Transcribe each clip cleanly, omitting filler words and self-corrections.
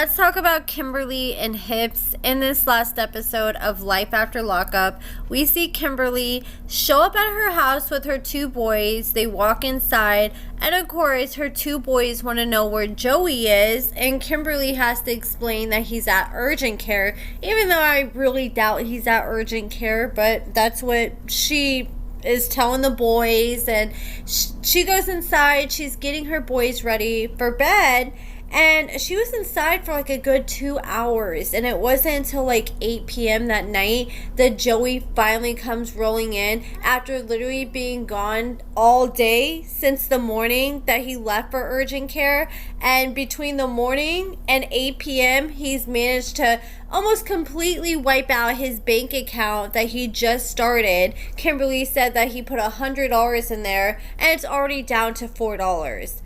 Let's talk about Kimberly and Hips. In this last episode of Life After Lockup, we see Kimberly show up at her house with her two boys. They walk inside, and of course, her two boys want to know where Joey is, and Kimberly has to explain that he's at urgent care, even though I really doubt he's at urgent care, but that's what she is telling the boys. And she goes inside, she's getting her boys ready for bed. And she was inside for like a good 2 hours. And it wasn't until like 8 p.m. that night that Joey finally comes rolling in after literally being gone all day since the morning that he left for urgent care. And between the morning and 8 p.m., he's managed to almost completely wipe out his bank account that he just started. Kimberly said that he put $100 in there and it's already down to $4.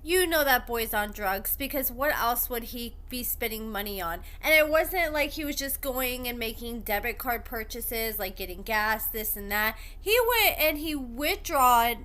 You know that boy's on drugs, because what else would he be spending money on? And it wasn't like he was just going and making debit card purchases, like getting gas, this and that. He went and he withdrawed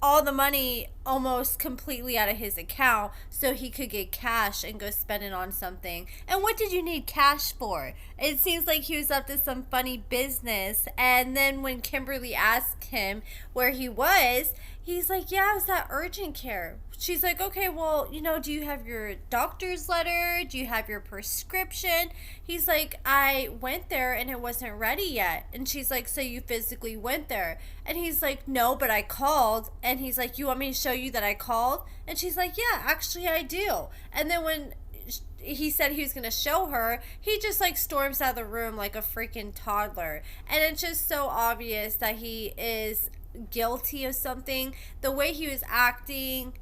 all the money almost completely out of his account so he could get cash and go spend it on something. And what did you need cash for? It seems like he was up to some funny business. And then when Kimberly asked him where he was, he's like, yeah, I was at urgent care. She's like, okay, well, do you have your doctor's letter? Do you have your prescription? He's like, I went there and it wasn't ready yet. And she's like, so you physically went there? And he's like, no, but I called. And he's like, you want me to show you that I called? And she's like, yeah, actually I do. And then when he said he was going to show her, he just like storms out of the room like a freaking toddler. And it's just so obvious that he is guilty of something. The way he was acting,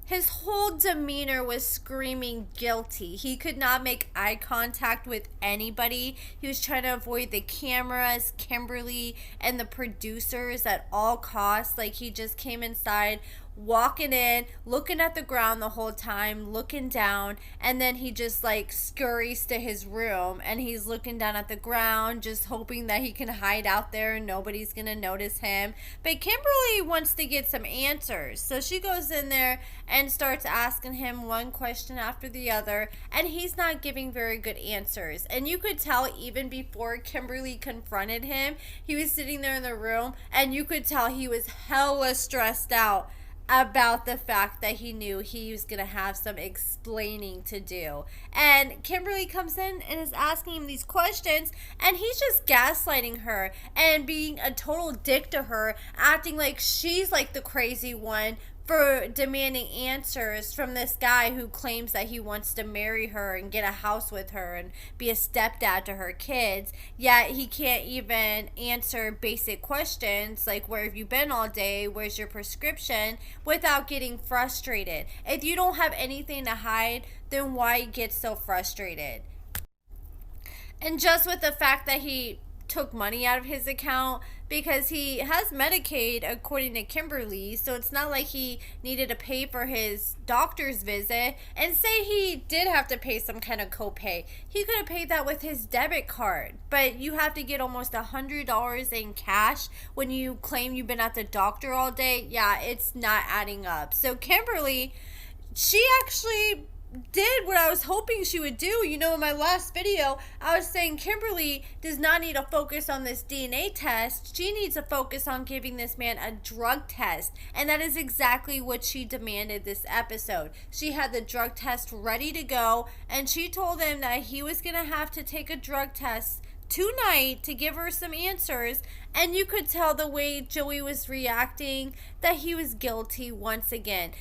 his whole demeanor was screaming guilty. He could not make eye contact with anybody. He was trying to avoid the cameras, Kimberly, and the producers at all costs. Like, he just came inside, walking in, looking at the ground the whole time, looking down, and then he just like scurries to his room and he's looking down at the ground, just hoping that he can hide out there and nobody's gonna notice him. But Kimberly wants to get some answers, so she goes in there and starts asking him one question after the other, and he's not giving very good answers. And you could tell even before Kimberly confronted him, he was sitting there in the room and you could tell he was hella stressed out about the fact that he knew he was going to have some explaining to do. And Kimberly comes in and is asking him these questions, and he's just gaslighting her and being a total dick to her, acting like she's like the crazy one for demanding answers from this guy who claims that he wants to marry her and get a house with her and be a stepdad to her kids, yet he can't even answer basic questions like, where have you been all day, where's your prescription, without getting frustrated. If you don't have anything to hide, then why get so frustrated? And just with the fact that he took money out of his account, because he has Medicaid according to Kimberly, so it's not like he needed to pay for his doctor's visit. And say he did have to pay some kind of copay, he could have paid that with his debit card. But you have to get almost $100 in cash when you claim you've been at the doctor all day. Yeah, it's not adding up. So Kimberly, she actually did what I was hoping she would do. In my last video, I was saying Kimberly does not need to focus on this DNA test. She needs to focus on giving this man a drug test. And that is exactly what she demanded this episode. She had the drug test ready to go, and she told him that he was going to have to take a drug test tonight to give her some answers. And you could tell the way Joey was reacting that he was guilty once again.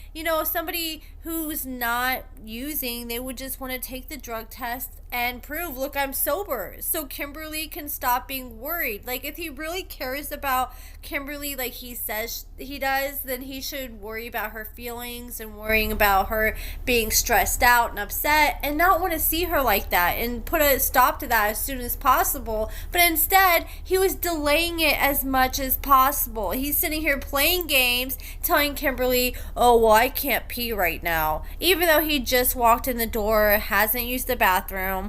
Somebody who's not using, they would just want to take the drug test and prove, look, I'm sober, so Kimberly can stop being worried. Like, if he really cares about Kimberly like he says he does, then he should worry about her feelings and worrying about her being stressed out and upset, and not want to see her like that and put a stop to that as soon as possible. But instead, he was delaying it as much as possible. He's sitting here playing games, telling Kimberly, oh, well, I can't pee right now, even though he just walked in the door, hasn't used the bathroom.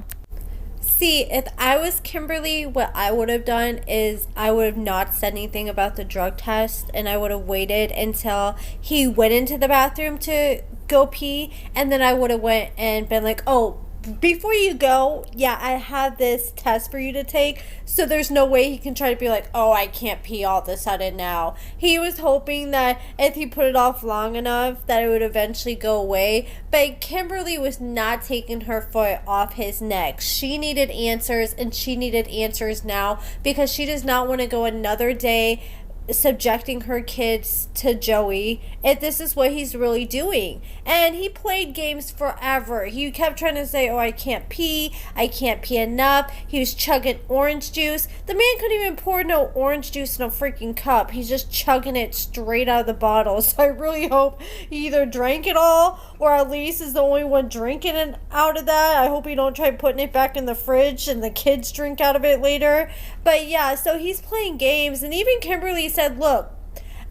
See, if I was Kimberly, what I would have done is I would have not said anything about the drug test, and I would have waited until he went into the bathroom to go pee, and then I would have went and been like, oh, before you go, yeah, I have this test for you to take, so there's no way he can try to be like, oh, I can't pee all of a sudden now. He was hoping that if he put it off long enough that it would eventually go away, but Kimberly was not taking her foot off his neck. She needed answers, and she needed answers now, because she does not want to go another day subjecting her kids to Joey if this is what he's really doing. And he played games forever. He kept trying to say, oh, I can't pee enough. He was chugging orange juice. The man couldn't even pour no orange juice in a freaking cup. He's just chugging it straight out of the bottle. So I really hope he either drank it all, or at least is the only one drinking it out of that. I hope he don't try putting it back in the fridge and the kids drink out of it later. But yeah, so he's playing games. And even Kimberly said, look,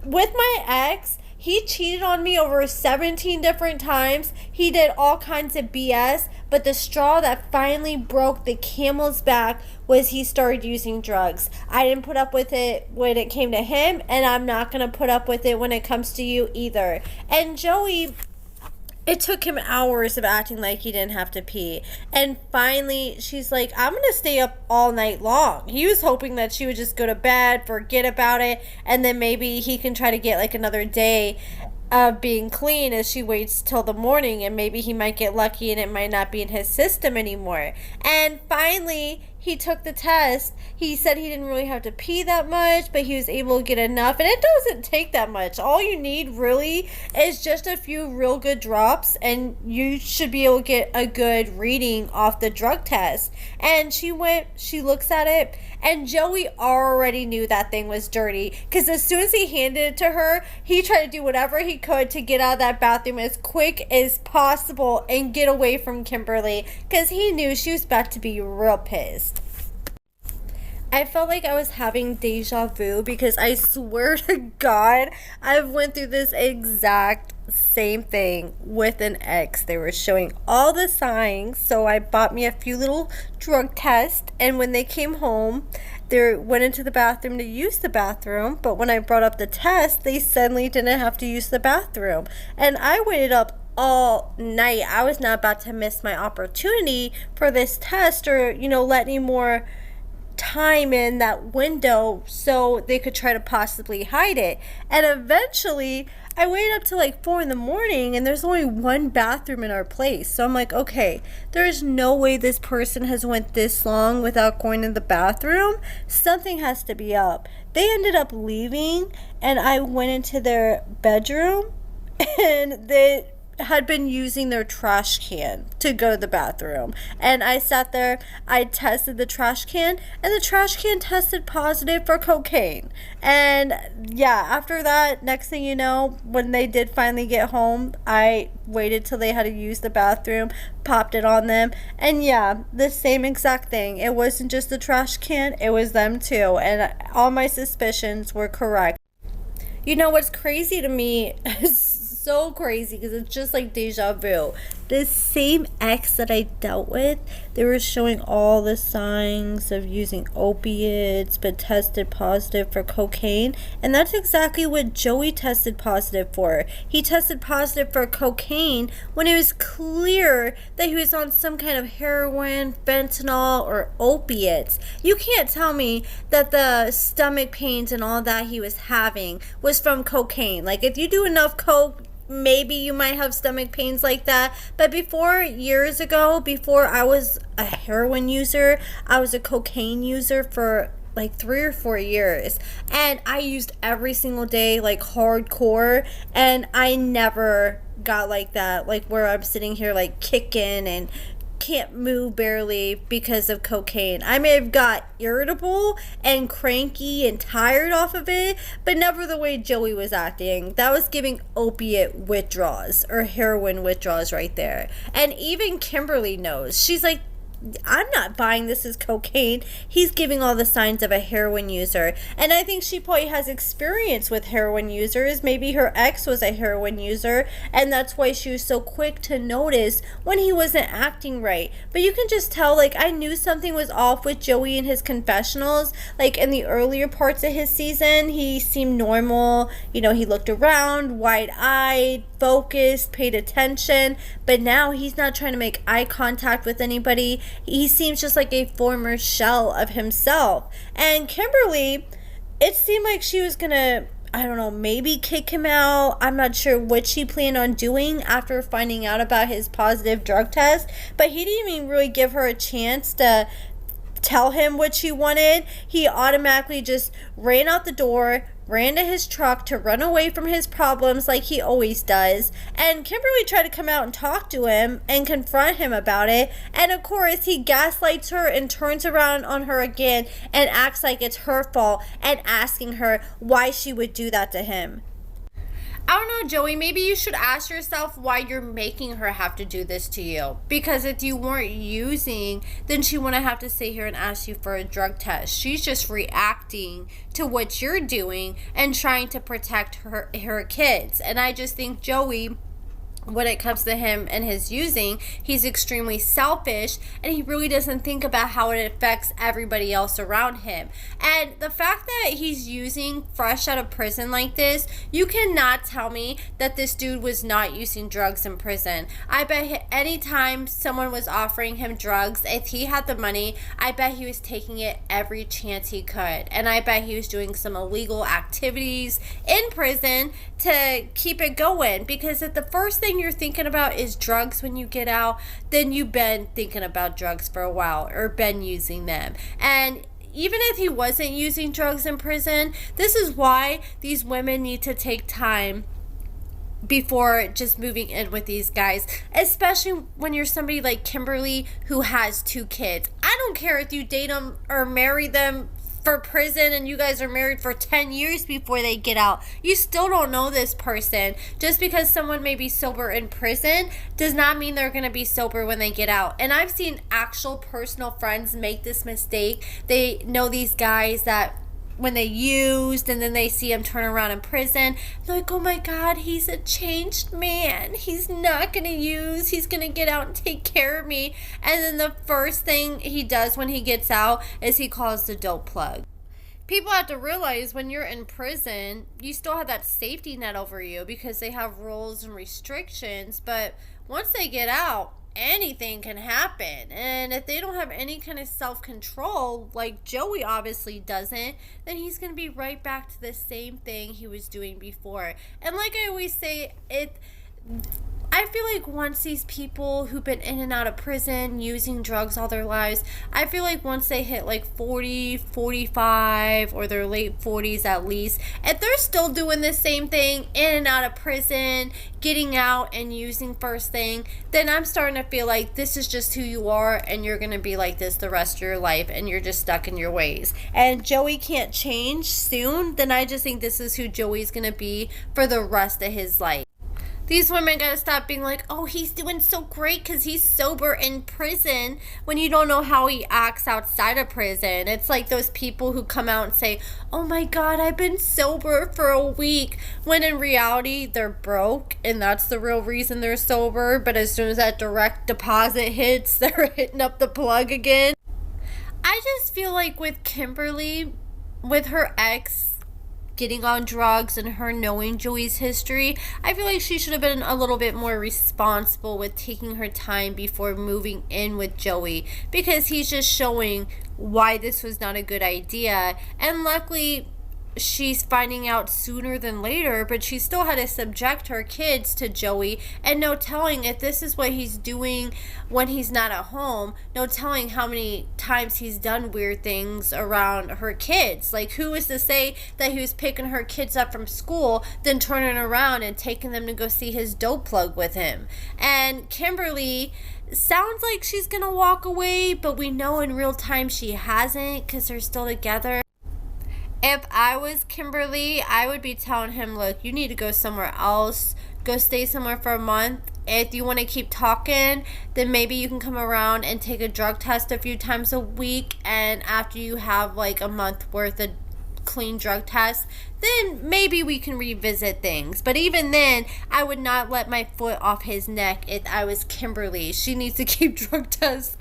with my ex, he cheated on me over 17 different times. He did all kinds of BS. But the straw that finally broke the camel's back was he started using drugs. I didn't put up with it when it came to him, and I'm not going to put up with it when it comes to you either. And Joey, it took him hours of acting like he didn't have to pee. And finally, she's like, I'm going to stay up all night long. He was hoping that she would just go to bed, forget about it, and then maybe he can try to get like another day of being clean as she waits till the morning, and maybe he might get lucky and it might not be in his system anymore. And finally, he took the test. He said he didn't really have to pee that much, but he was able to get enough. And it doesn't take that much. All you need really is just a few real good drops, and you should be able to get a good reading off the drug test. And she looks at it, and Joey already knew that thing was dirty, because as soon as he handed it to her, he tried to do whatever he could to get out of that bathroom as quick as possible and get away from Kimberly, because he knew she was about to be real pissed. I felt like I was having deja vu, because I swear to God, I've went through this exact same thing with an ex. They were showing all the signs, so I bought me a few little drug tests, and when they came home, they went into the bathroom to use the bathroom, but when I brought up the test, they suddenly didn't have to use the bathroom. And I waited up all night. I was not about to miss my opportunity for this test, or, let any more time in that window so they could try to possibly hide it. And eventually I waited up to like 4 a.m, and there's only one bathroom in our place. So I'm like, okay, there's no way this person has went this long without going to the bathroom. Something has to be up. They ended up leaving, and I went into their bedroom, and they had been using their trash can to go to the bathroom. And I sat there, I tested the trash can, and the trash can tested positive for cocaine. And yeah, after that, next thing you know, when they did finally get home, I waited till they had to use the bathroom, popped it on them, and yeah, the same exact thing. It wasn't just the trash can, it was them too, and all my suspicions were correct. You know what's crazy to me is so crazy, because it's just like deja vu. This same ex that I dealt with, they were showing all the signs of using opiates, but tested positive for cocaine. And that's exactly what Joey tested positive for. He tested positive for cocaine when it was clear that he was on some kind of heroin, fentanyl, or opiates. You can't tell me that the stomach pains and all that he was having was from cocaine. Like, if you do enough coke, maybe you might have stomach pains like that. But years ago, before I was a heroin user, I was a cocaine user for like 3 or 4 years, and I used every single day, like hardcore, and I never got like that, like where I'm sitting here like kicking and can't move barely because of cocaine. I may have got irritable and cranky and tired off of it, but never the way Joey was acting. That was giving opiate withdrawals or heroin withdrawals right there. And even Kimberly knows. She's like, I'm not buying this as cocaine. He's giving all the signs of a heroin user. And I think she probably has experience with heroin users. Maybe her ex was a heroin user, and that's why she was so quick to notice when he wasn't acting right. But you can just tell, like, I knew something was off with Joey in his confessionals. Like, in the earlier parts of his season, he seemed normal. You know, he looked around, wide-eyed, focused, paid attention. But now he's not trying to make eye contact with anybody. He seems just like a former shell of himself. And Kimberly, it seemed like she was gonna, I don't know, maybe kick him out. I'm not sure what she planned on doing after finding out about his positive drug test. But he didn't even really give her a chance to tell him what she wanted. He automatically just ran out the door, ran to his truck to run away from his problems like he always does. And Kimberly tried to come out and talk to him and confront him about it. And of course, he gaslights her and turns around on her again and acts like it's her fault and asking her why she would do that to him. I don't know, Joey, maybe you should ask yourself why you're making her have to do this to you. Because if you weren't using, then she wouldn't have to sit here and ask you for a drug test. She's just reacting to what you're doing and trying to protect her kids. And I just think Joey, when it comes to him and his using, he's extremely selfish, and he really doesn't think about how it affects everybody else around him. And the fact that he's using fresh out of prison like this, you cannot tell me that this dude was not using drugs in prison. I bet anytime someone was offering him drugs, if he had the money, I bet he was taking it every chance he could. And I bet he was doing some illegal activities in prison to keep it going, because if the first thing you're thinking about is drugs when you get out, then you've been thinking about drugs for a while or been using them. And even if he wasn't using drugs in prison, this is why these women need to take time before just moving in with these guys, especially when you're somebody like Kimberly who has 2 kids. I don't care if you date them or marry them for prison and you guys are married for 10 years before they get out. You still don't know this person. Just because someone may be sober in prison does not mean they're going to be sober when they get out. And I've seen actual personal friends make this mistake. They know these guys that when they used and then they see him turn around in prison, they're like, oh my God, he's a changed man. He's not going to use. He's going to get out and take care of me. And then the first thing he does when he gets out is he calls the dope plug. People have to realize when you're in prison, you still have that safety net over you because they have rules and restrictions. But once they get out, anything can happen. And if they don't have any kind of self-control, like Joey obviously doesn't, then he's going to be right back to the same thing he was doing before. And like I always say, I feel like once these people who've been in and out of prison using drugs all their lives, I feel like once they hit like 40, 45 or their late 40s at least, if they're still doing the same thing in and out of prison, getting out and using first thing, then I'm starting to feel like this is just who you are and you're going to be like this the rest of your life and you're just stuck in your ways. And Joey can't change soon, then I just think this is who Joey's going to be for the rest of his life. These women gotta stop being like, oh, he's doing so great because he's sober in prison, when you don't know how he acts outside of prison. It's like those people who come out and say, oh my God, I've been sober for a week, when in reality they're broke and that's the real reason they're sober. But as soon as that direct deposit hits, they're hitting up the plug again. I just feel like with Kimberly, with her ex getting on drugs and her knowing Joey's history, I feel like she should have been a little bit more responsible with taking her time before moving in with Joey, because he's just showing why this was not a good idea. And luckily she's finding out sooner than later, but she still had to subject her kids to Joey, and no telling if this is what he's doing when he's not at home. No telling how many times he's done weird things around her kids. Like, who is to say that he was picking her kids up from school, then turning around and taking them to go see his dope plug with him? And Kimberly sounds like she's gonna walk away, but we know in real time she hasn't, because they're still together. If I was Kimberly, I would be telling him, look, you need to go somewhere else. Go stay somewhere for a month If you want to keep talking, then maybe you can come around and take a drug test a few times a week, and after you have like a month worth of clean drug tests, then maybe we can revisit things. But even then, I would not let my foot off his neck if I was Kimberly. She needs to keep drug tests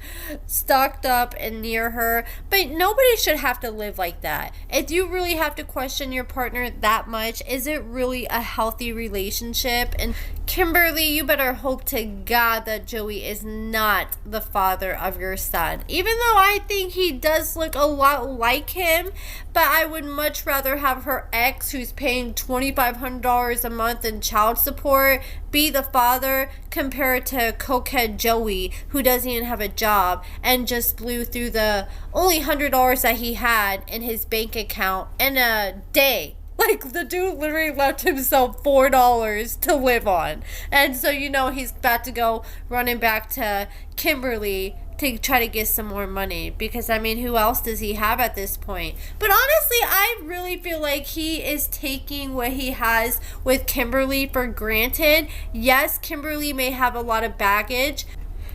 stocked up and near her. But nobody should have to live like that. If you really have to question your partner that much, is it really a healthy relationship? And Kimberly, you better hope to God that Joey is not the father of your son. Even though I think he does look a lot like him, but I would much rather have her ex, who's paying $2,500 a month in child support, be the father, compared to cokehead Joey, who doesn't even have a job and just blew through the only $100 that he had in his bank account in a day. Like, the dude literally left himself $4 to live on. And so, you know, he's about to go running back to Kimberly to try to get some more money, because I mean, who else does he have at this point? But honestly, I really feel like he is taking what he has with Kimberly for granted. Yes, Kimberly may have a lot of baggage.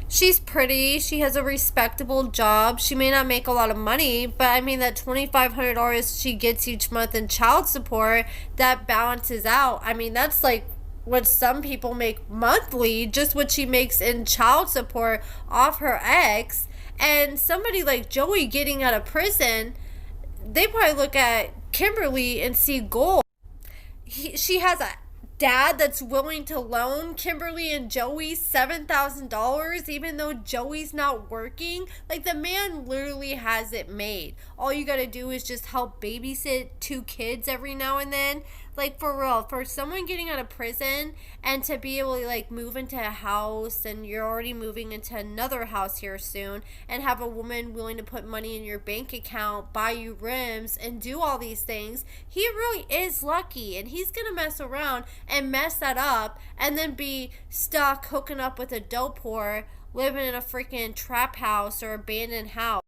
She's pretty, she has a respectable job, she may not make a lot of money, but I mean, that $2,500 she gets each month in child support, that balances out. I mean, that's like what some people make monthly, just what she makes in child support off her ex. And somebody like Joey getting out of prison, they probably look at Kimberly and see gold. She has a dad that's willing to loan Kimberly and Joey $7,000 even though Joey's not working. Like, the man literally has it made. All you gotta do is just help babysit 2 kids every now and then. Like, for real, for someone getting out of prison and to be able to like move into a house, and you're already moving into another house here soon, and have a woman willing to put money in your bank account, buy you rims, and do all these things, he really is lucky. And he's gonna mess around and mess that up and then be stuck hooking up with a dope whore, living in a freaking trap house or abandoned house.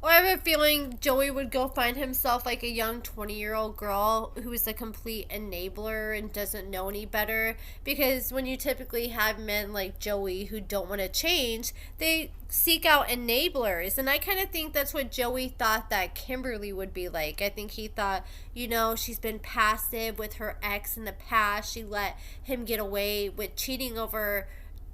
Or I have a feeling Joey would go find himself like a young 20-year-old girl who is a complete enabler and doesn't know any better. Because when you typically have men like Joey who don't want to change, they seek out enablers. And I kind of think that's what Joey thought that Kimberly would be like. I think he thought, you know, she's been passive with her ex in the past. She let him get away with cheating over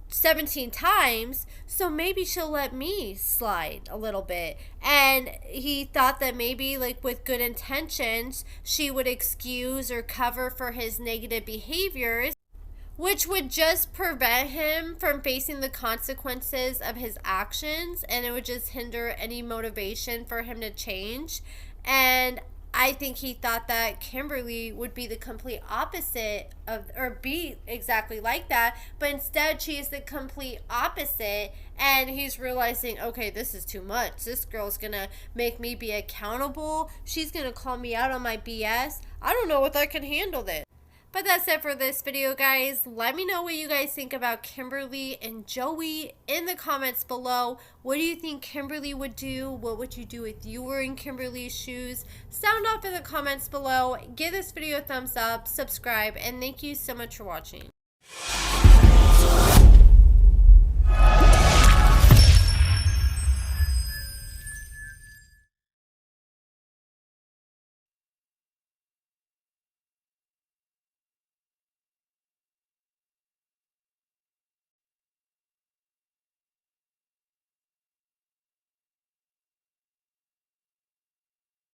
17 times, so maybe she'll let me slide a little bit. And he thought that maybe, like, with good intentions, she would excuse or cover for his negative behaviors, which would just prevent him from facing the consequences of his actions, and it would just hinder any motivation for him to change. And I think he thought that Kimberly would be the complete opposite of, or be exactly like that, but instead she is the complete opposite. And he's realizing, okay, this is too much. This girl's gonna make me be accountable. She's gonna call me out on my BS. I don't know if I can handle this. But that's it for this video, guys. Let me know what you guys think about Kimberly and Joey in the comments below. What do you think Kimberly would do? What would you do if you were in Kimberly's shoes? Sound off in the comments below. Give this video a thumbs up, subscribe, and thank you so much for watching.